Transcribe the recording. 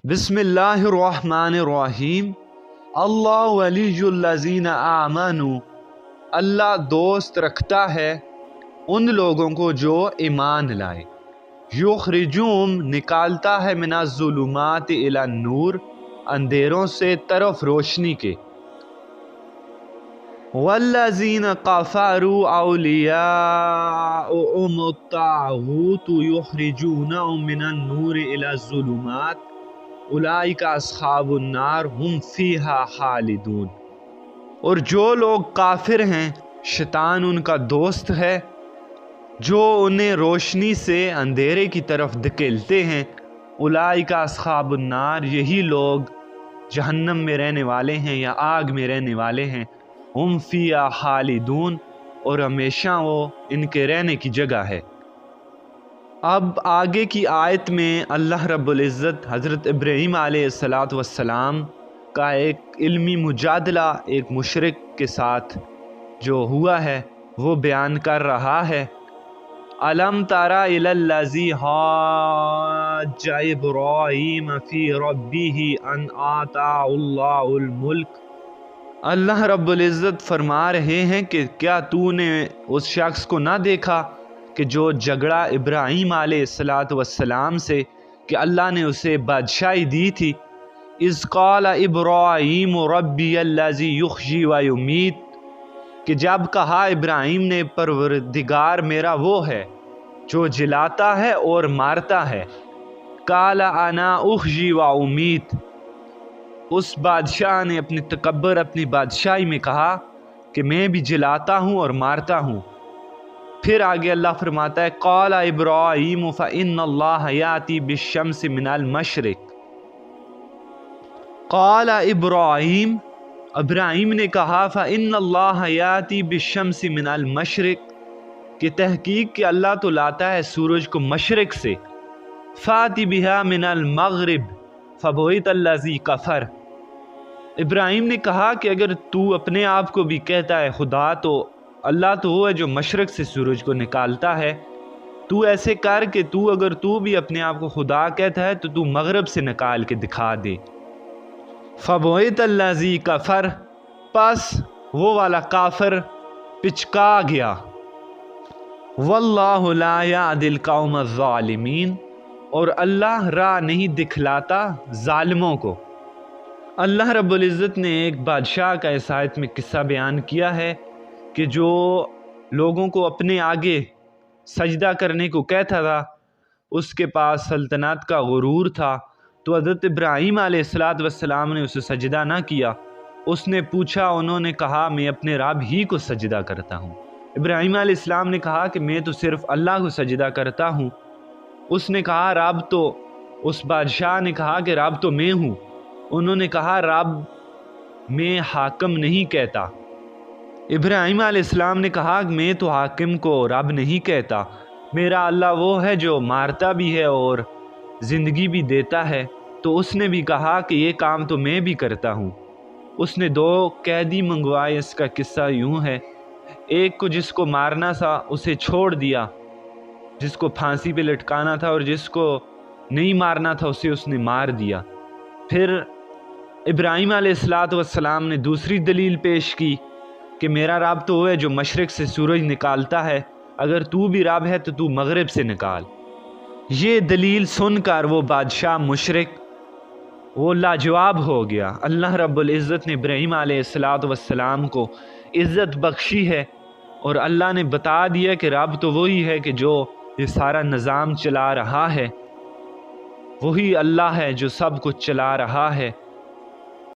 بسم اللہ الرحمن الرحیم۔ اللہ ولی الذین آمنوا، اللہ دوست رکھتا ہے ان لوگوں کو جو ایمان لائے۔ یخرجوہم، نکالتا ہے من الظلمات الی النور، اندھیروں سے طرف روشنی کے۔ والذین کفروا اولیاؤہم الطاغوت یخرجونہم من النور الی الظلمات اولئک اصحاب النار ہم فیہا خالدون۔ اور جو لوگ کافر ہیں شیطان ان کا دوست ہے جو انہیں روشنی سے اندھیرے کی طرف دھکیلتے ہیں۔ اولئک اصحاب النار، یہی لوگ جہنم میں رہنے والے ہیں یا آگ میں رہنے والے ہیں۔ ہم فیہا خالدون، اور ہمیشہ وہ ان کے رہنے کی جگہ ہے۔ اب آگے کی آیت میں اللہ رب العزت حضرت ابراہیم علیہ السلام کا ایک علمی مجادلہ ایک مشرک کے ساتھ جو ہوا ہے وہ بیان کر رہا ہے۔ الم تر الی الذی حاج ابراہیم فی ربہ ان آتاہ اللہ الملک۔ اللہ رب العزت فرما رہے ہیں کہ کیا تو نے اس شخص کو نہ دیکھا کہ جو جھگڑا ابراہیم علیہ السلام سے کہ اللہ نے اسے بادشاہی دی تھی۔ اذ قال ابراہیم ربی الذی یحیی و یمیت، کہ جب کہا ابراہیم نے پروردگار میرا وہ ہے جو جلاتا ہے اور مارتا ہے۔ قال انا احیی و امیت، اس بادشاہ نے اپنی تکبر اپنی بادشاہی میں کہا کہ میں بھی جلاتا ہوں اور مارتا ہوں۔ پھر آگے اللہ فرماتا ہے قال ابراہیم فإن اللہ یأتی بالشمس من المشرق۔ قال ابراہیم، ابراہیم نے کہا فإن اللہ یأتی بالشمس من المشرق، کہ تحقیق کہ اللہ تو لاتا ہے سورج کو مشرق سے۔ فأتی بہا من المغرب فبہت الذی کفر۔ ابراہیم نے کہا کہ اگر تو اپنے آپ کو بھی کہتا ہے خدا، تو اللہ تو وہ ہے جو مشرق سے سورج کو نکالتا ہے۔ تو ایسے کر کہ اگر تو بھی اپنے آپ کو خدا کہتا ہے تو مغرب سے نکال کے دکھا دے۔ فبہت الذی کفر، پس وہ والا کافر پچکا گیا۔ واللہ لا یہدی القوم الظالمین، اور اللہ راہ نہیں دکھلاتا ظالموں کو۔ اللہ رب العزت نے ایک بادشاہ کا اس آیت میں قصہ بیان کیا ہے کہ جو لوگوں کو اپنے آگے سجدہ کرنے کو کہتا تھا، اس کے پاس سلطنت کا غرور تھا، تو حضرت ابراہیم علیہ السلام نے اسے سجدہ نہ کیا۔ اس نے پوچھا، انہوں نے کہا میں اپنے رب ہی کو سجدہ کرتا ہوں۔ ابراہیم علیہ السلام نے کہا کہ میں تو صرف اللہ کو سجدہ کرتا ہوں۔ اس نے کہا رب تو، اس بادشاہ نے کہا کہ رب تو میں ہوں۔ انہوں نے کہا رب میں حاکم نہیں کہتا۔ ابراہیم علیہ السلام نے کہا میں تو حاکم کو رب نہیں کہتا، میرا اللہ وہ ہے جو مارتا بھی ہے اور زندگی بھی دیتا ہے۔ تو اس نے بھی کہا کہ یہ کام تو میں بھی کرتا ہوں۔ اس نے 2 قیدی منگوائے۔ اس کا قصہ یوں ہے، ایک کو جس کو مارنا تھا اسے چھوڑ دیا، جس کو پھانسی پہ لٹکانا تھا، اور جس کو نہیں مارنا تھا اسے اس نے مار دیا۔ پھر ابراہیم علیہ السلام نے دوسری دلیل پیش کی کہ میرا رب تو وہ ہے جو مشرق سے سورج نکالتا ہے، اگر تو بھی رب ہے تو تو مغرب سے نکال۔ یہ دلیل سن کر وہ بادشاہ مشرک وہ لاجواب ہو گیا۔ اللہ رب العزت نے ابراہیم علیہ السلام کو عزت بخشی ہے، اور اللہ نے بتا دیا کہ رب تو وہی ہے کہ جو یہ سارا نظام چلا رہا ہے، وہی اللہ ہے جو سب کچھ چلا رہا ہے۔